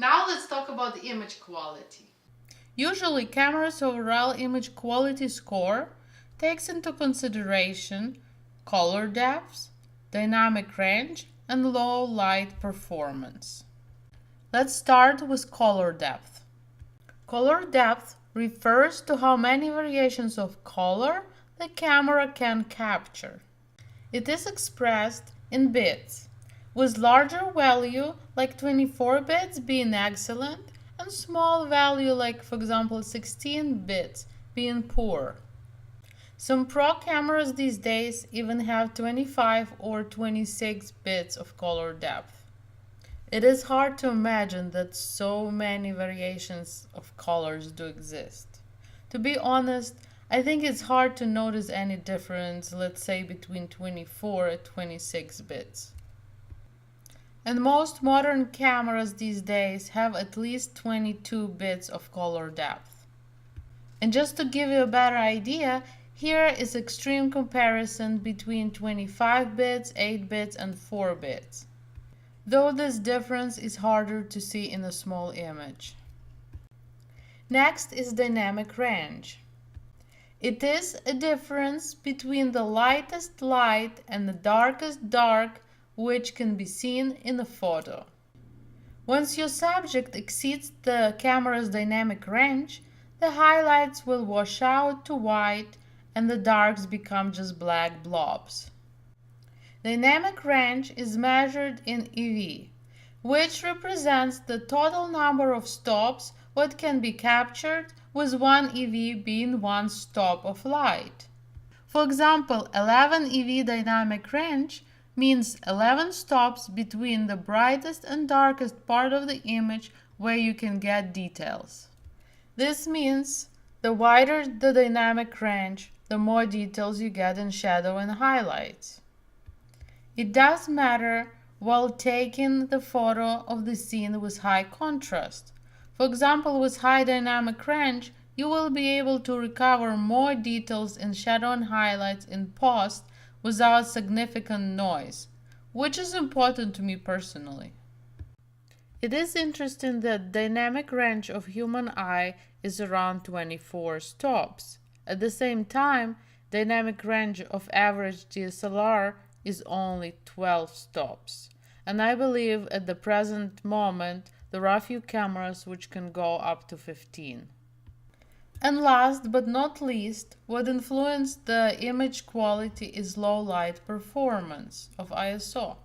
Now let's talk about the image quality. Usually, camera's overall image quality score takes into consideration color depth, dynamic range, and low light performance. Let's start with color depth. Color depth refers to how many variations of color the camera can capture. It is expressed in bits, with larger value like 24 bits being excellent and small value like for example 16 bits being poor. Some pro cameras these days even have 25 or 26 bits of color depth. It is hard to imagine that so many variations of colors do exist. To be honest, I think it's hard to notice any difference, let's say between 24 and 26 bits. And most modern cameras these days have at least 22 bits of color depth. And just to give you a better idea, here is extreme comparison between 25 bits, 8 bits, and 4 bits. Though this difference is harder to see in a small image. Next is dynamic range. It is a difference between the lightest light and the darkest dark which can be seen in a photo. Once your subject exceeds the camera's dynamic range, the highlights will wash out to white and the darks become just black blobs. Dynamic range is measured in EV, which represents the total number of stops what can be captured with one EV being one stop of light. For example, 11 EV dynamic range means 11 stops between the brightest and darkest part of the image where you can get details. This means the wider the dynamic range, the more details you get in shadow and highlights. It does matter while taking the photo of the scene with high contrast. For example, with high dynamic range, you will be able to recover more details in shadow and highlights in post without significant noise, which is important to me personally. It is interesting that dynamic range of human eye is around 24 stops. At the same time, dynamic range of average DSLR is only 12 stops. And I believe at the present moment there are few cameras which can go up to 15. And last but not least, what influenced the image quality is low light performance of ISO.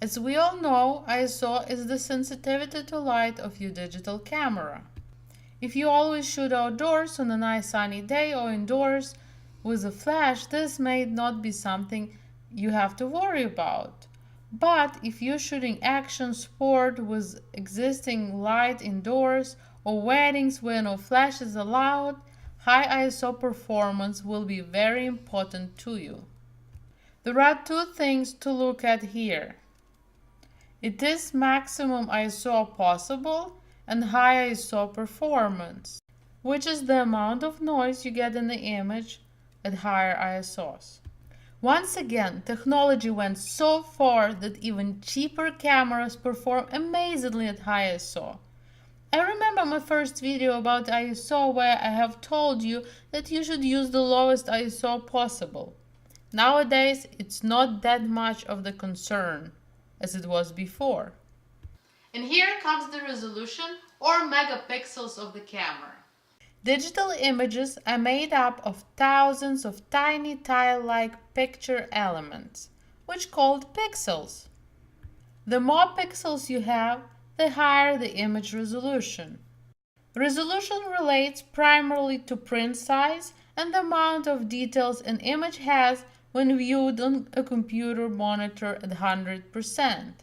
As we all know, ISO is the sensitivity to light of your digital camera. If you always shoot outdoors on a nice sunny day or indoors with a flash, this may not be something you have to worry about. But if you're shooting action sport with existing light indoors or weddings where no flash is allowed, high ISO performance will be very important to you. There are two things to look at here. It is maximum ISO possible and high ISO performance, which is the amount of noise you get in the image at higher ISOs. Once again, technology went so far that even cheaper cameras perform amazingly at high ISO. I remember my first video about ISO where I have told you that you should use the lowest ISO possible. Nowadays, it's not that much of the concern as it was before. And here comes the resolution or megapixels of the camera. Digital images are made up of thousands of tiny tile-like picture elements, which are called pixels. The more pixels you have, the higher the image resolution. Resolution relates primarily to print size and the amount of details an image has when viewed on a computer monitor at 100%.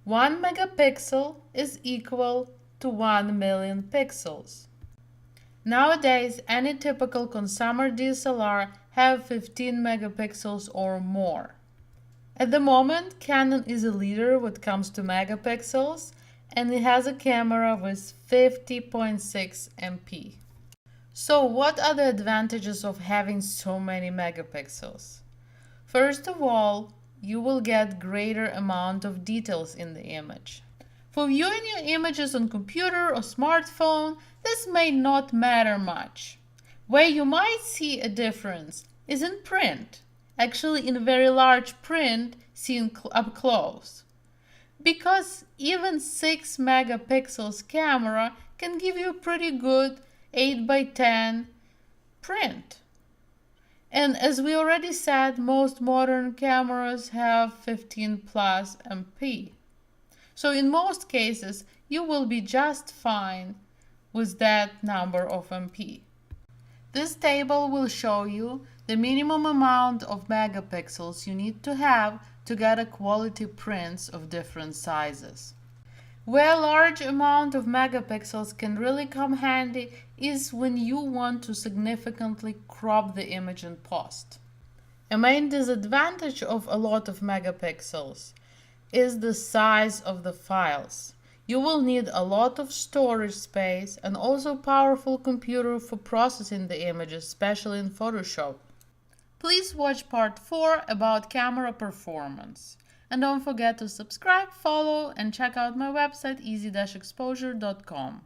1 megapixel is equal to 1 million pixels. Nowadays, any typical consumer DSLR have 15 megapixels or more. At the moment, Canon is a leader when it comes to megapixels, and it has a camera with 50.6 MP. So what are the advantages of having so many megapixels? First of all, you will get greater amount of details in the image. For viewing your images on computer or smartphone, this may not matter much. Where you might see a difference is in print, actually in very large print seen up close. Because even 6 megapixels camera can give you a pretty good 8 by 10 print. And as we already said, most modern cameras have 15 plus MP. So in most cases, you will be just fine with that number of MP. This table will show you the minimum amount of megapixels you need to have to get a quality prints of different sizes. Where a large amount of megapixels can really come handy is when you want to significantly crop the image in post. A main disadvantage of a lot of megapixels is the size of the files. You will need a lot of storage space and also powerful computer for processing the images, especially in Photoshop. Please watch part 4 about camera performance. And don't forget to subscribe, follow, and check out my website easy-exposure.com.